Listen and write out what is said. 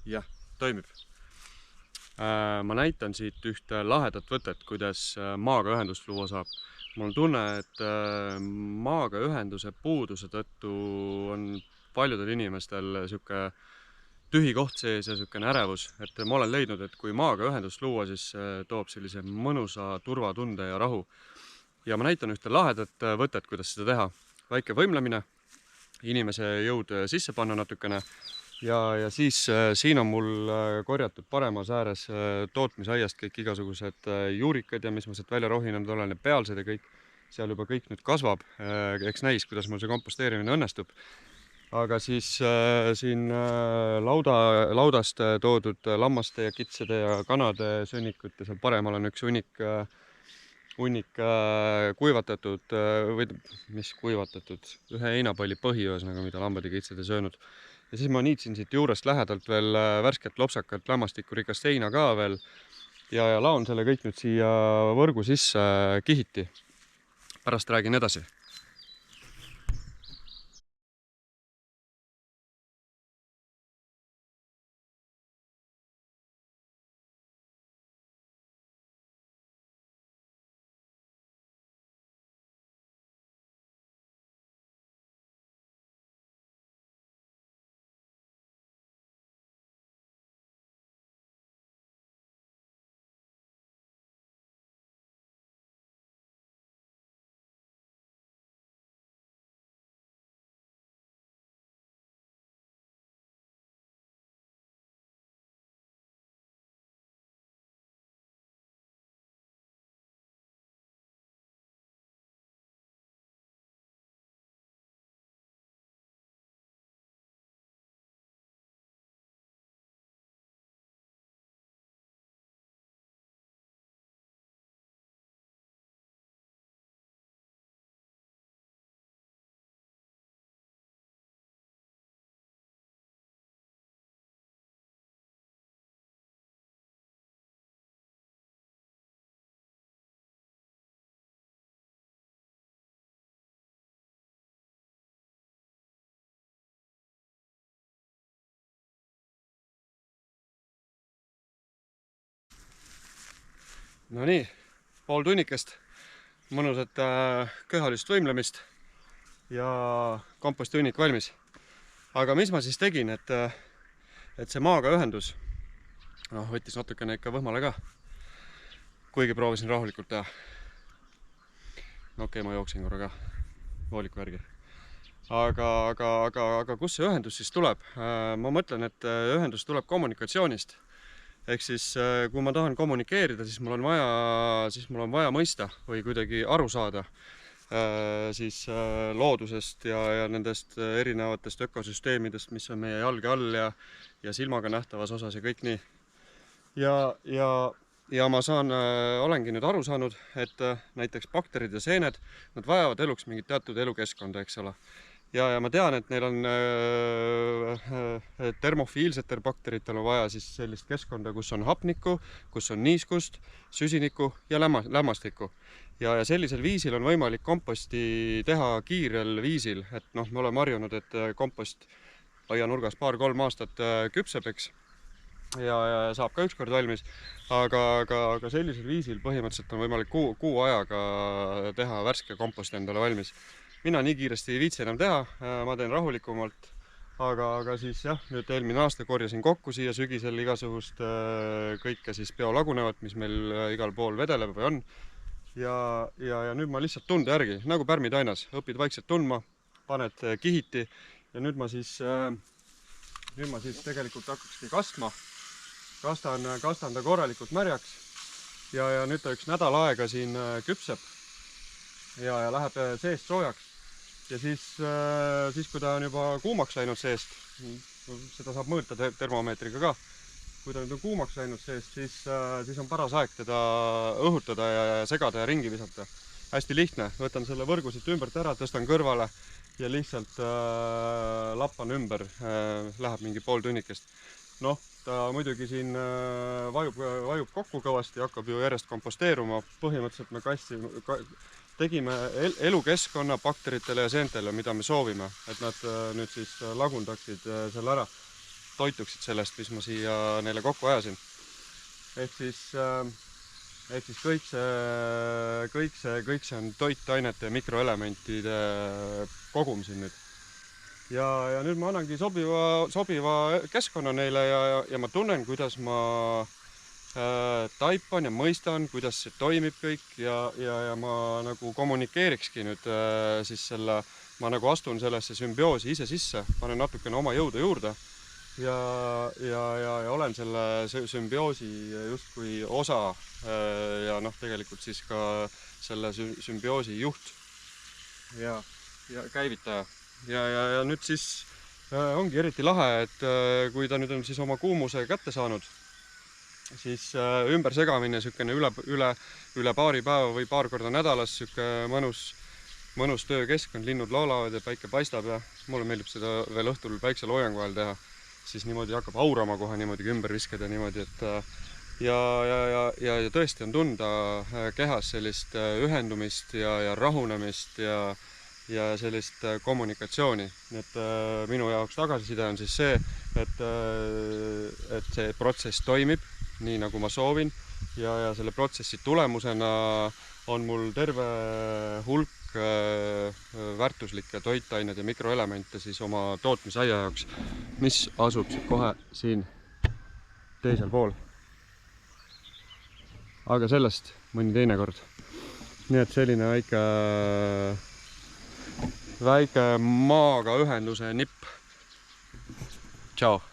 Jah, toimib. Ma näitan siit ühte lahedat võtet, kuidas maaga ühendust luua saab. Mul on tunne, et maaga ühenduse puuduse tõttu on paljudel inimestel sihuke tühi koht sees ja siukene ärevus, et ma olen leidnud, et kui maaga ühendust luua, siis toob sellise mõnusa turvatunde ja rahu. Ja ma näitan ühte lahedat võtet, kuidas seda teha. Väike võimlemine, inimese jõud sisse panna natukene ja siis siin on mul korjatud paremas ääres tootmisaiast kõik igasugused juurikad ja mis ma sealt välja rohinanud olen ja pealsed ja kõik. Seal juba kõik nüüd kasvab. Eks näis, kuidas mul see komposteerimine õnnestub. Aga siis siin laudast toodud lammaste ja kitsede ja kanade sõnnikut ja seal paremal on üks hunnik kuivatatud või mis kuivatatud, ühe heinapalli põhi ühesõnaga, mida lambad ja kitsed ei söönud. Ja siis ma niitsin siit juurest lähedalt veel värsket lopsakat lämmastikku rikast heina ka veel ja laon selle kõik nüüd siia võrgu sisse kihiti. Pärast räägin edasi. No nii, pool tunnikest mõnusat köhalist võimlemist ja komposthunnik valmis. Aga mis ma siis tegin, et see maaga ühendus võttis natukene ikka võhmale ka, kuigi proovisin rahulikult teha. Okei, ma jooksin korra ka vooliku järgi. Aga kus see ühendus siis tuleb? Ma mõtlen, et ühendus tuleb kommunikatsioonist. Ehk siis, kui ma tahan kommunikeerida, siis mul on vaja mõista või kuidagi aru saada siis loodusest ja nendest erinevatest ökosüsteemidest, mis on meie jalge all ja silmaga nähtavas osas ja kõik nii. Ja ma olengi nüüd aru saanud, et näiteks bakterid ja seened, nad vajavad eluks mingit teatud elukeskkonda, eks ole. Ja ma tean, et neil on termofiilsetel bakteritel on vaja siis sellist keskkonda, kus on hapnikku, kus on niiskust, süsinikku ja lämmastikku. Ja sellisel viisil on võimalik komposti teha kiirel viisil, et me oleme harjunud, et kompost aianurgas 2-3 aastat küpseb, eks, ja saab ka ükskord valmis, aga sellisel viisil põhimõtteliselt on võimalik kuu ajaga teha värske kompost endale valmis. Mina nii kiiresti ei viitsi enam teha, ma teen rahulikumalt, aga siis jah, nüüd eelmine aasta korjasin kokku siia sügisel igasugust kõike siis biolagunevat, mis meil igal pool vedeleb või on. Ja nüüd ma lihtsalt tunde järgi, nagu pärmitainas, õpid vaikselt tundma, paned kihiti ja nüüd ma siis tegelikult hakkakski kastma. Kastan ta korralikult märjaks ja nüüd ta üks nädal aega siin küpseb ja läheb seest soojaks. Ja siis kui ta on juba kuumaks läinud seest, seda saab mõõta termomeetriga ka, kui ta nüüd on kuumaks läinud seest, siis on paras aeg teda õhutada ja segada ja ringi visata. Hästi lihtne, võtan selle võrgu siit ümbert ära, tõstan kõrvale ja lihtsalt lappan ümber, läheb mingi pool tunnikest. Ta muidugi siin vajub kokku kõvasti, hakkab ju järjest komposteeruma. Põhimõtteliselt me tegime elukeskkonna bakteritele ja seentele, mida me soovime, et nad nüüd siis lagundaksid selle ära. toituksid sellest, mis ma siia neile kokku ajasin. Ehk siis kõik see on toitainete ja mikroelementide kogum siin nüüd. Ja nüüd ma annangi sobiva keskkonna neile ja ma tunnen, kuidas ma taipan ja mõistan, kuidas see toimib kõik ja ma nagu kommunikeerikski nüüd siis ma nagu astun sellesse sümbioosi ise sisse, panen natukene oma jõudu juurde ja olen selle sümbioosi justkui osa ja tegelikult siis ka selle sümbioosi juht ja käivitaja. Ja nüüd siis ongi eriti lahe, et kui ta nüüd on siis oma kuumuse kätte saanud, siis ümbersegamine sükene üle paari päeva või paar korda nädalas, süke mõnus töökeskkond, linnud laulavad ja päike paistab ja mulle meeldib seda veel õhtul päikseloojangu ajal teha, siis niimoodi hakkab aurama kohe niimoodi ümber viskada niimoodi, et ja tõesti on tunda kehas sellist ühendumist ja rahunemist ja sellist kommunikatsiooni. Nii et minu jaoks tagasiside on siis see, et see protsess toimib nii nagu ma soovin ja selle protsessi tulemusena on mul terve hulk väärtuslikke toitaineid ja mikroelemente siis oma tootmisaia jaoks, mis asub kohe siin teisel pool. Aga sellest mõni teine kord. Nii et selline väike maaga ühenduse nipp. Tšau!